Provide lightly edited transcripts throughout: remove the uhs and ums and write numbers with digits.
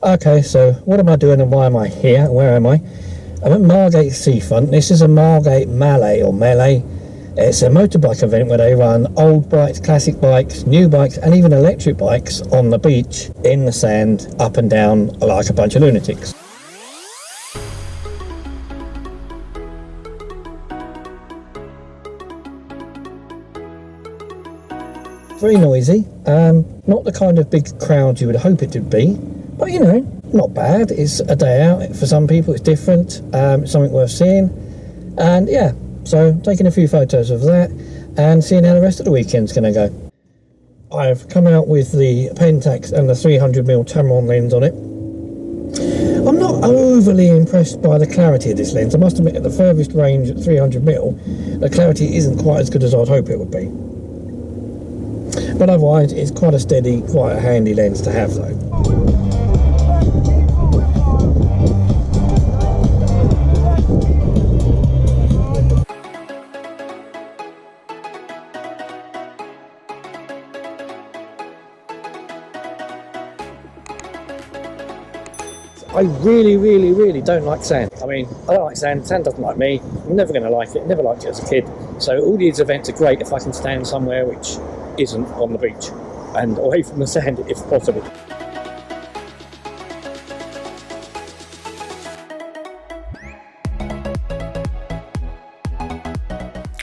Okay, so what am I doing and why am I here? Where am I? I'm at Margate Seafront. This is a Margate Melee. It's a motorbike event where they run old bikes, classic bikes, new bikes and even electric bikes on the beach, in the sand, up and down like a bunch of lunatics. Very noisy, not the kind of big crowd you would hope it would be, but you know, not bad. It's a day out for some people, it's different, it's something worth seeing, and yeah, so taking a few photos of that and seeing how the rest of the weekend's going to go. I've come out with the Pentax and the 300mm Tamron lens on it. I'm not overly impressed by the clarity of this lens. I must admit, at the furthest range at 300mm, the clarity isn't quite as good as I'd hope it would be. But otherwise, it's quite a steady, quite a handy lens to have though. I really don't like sand. I mean, I don't like sand, sand doesn't like me, I'm never going to like it, never liked it as a kid. So all these events are great if I can stand somewhere which isn't on the beach and away from the sand if possible.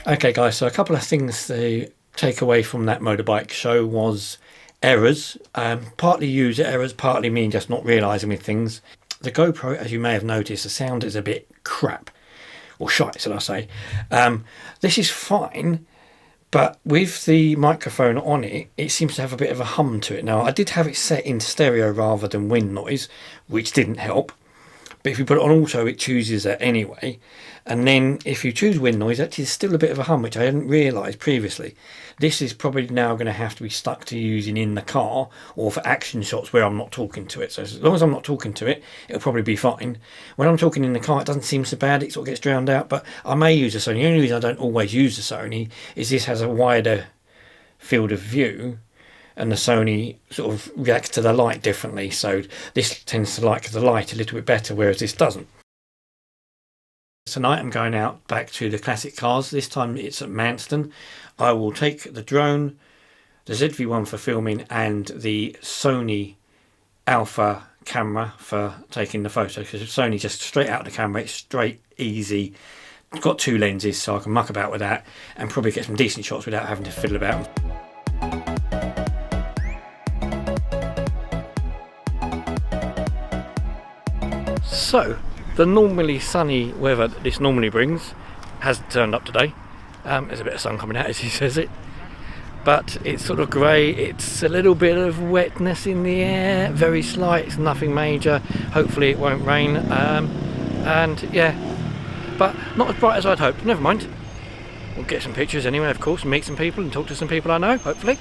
Okay guys, so a couple of things to take away from that motorbike show was errors. Partly user errors, partly me just not realising with things. The GoPro, as you may have noticed, the sound is a bit crap. Or shite, should I say. This is fine, but with the microphone on it, it seems to have a bit of a hum to it. Now, I did have it set in stereo rather than wind noise, which didn't help. But if you put it on auto, it chooses that anyway. And then if you choose wind noise, actually there's still a bit of a hum, which I hadn't realised previously. This is probably now going to have to be stuck to using in the car or for action shots where I'm not talking to it. So as long as I'm not talking to it, it'll probably be fine. When I'm talking in the car, it doesn't seem so bad. It sort of gets drowned out. But I may use a Sony. The only reason I don't always use the Sony is this has a wider field of view. And the Sony sort of reacts to the light differently, so this tends to like the light a little bit better, whereas this doesn't. Tonight I'm going out back to the classic cars. This time it's at Manston. I will take the drone, the ZV-1 for filming, and the Sony Alpha camera for taking the photo, because Sony just straight out the camera, it's straight, easy. It's got two lenses, so I can muck about with that and probably get some decent shots without having to fiddle about. So, the normally sunny weather that this normally brings hasn't turned up today. There's a bit of sun coming out as he says it. But it's sort of grey, it's a little bit of wetness in the air, very slight, it's nothing major. Hopefully it won't rain. And yeah, but not as bright as I'd hoped. Never mind. We'll get some pictures anyway, of course, and meet some people and talk to some people I know, hopefully.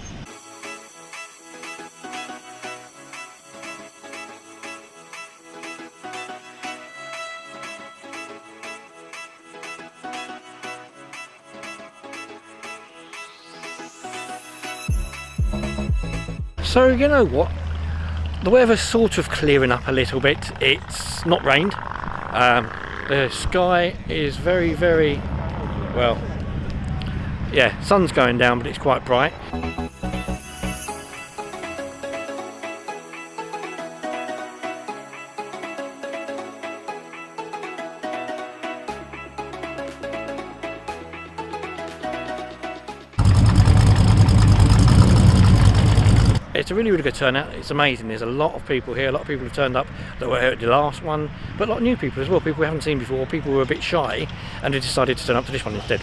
So you know what, the weather's sort of clearing up a little bit. It's not rained. The sky is very well, yeah, sun's going down, but it's quite bright. It's a really good turnout. It's amazing. There's a lot of people here. A lot of people have turned up that were here at the last one, but a lot of new people as well. People we haven't seen before. People who were a bit shy and have decided to turn up to this one instead.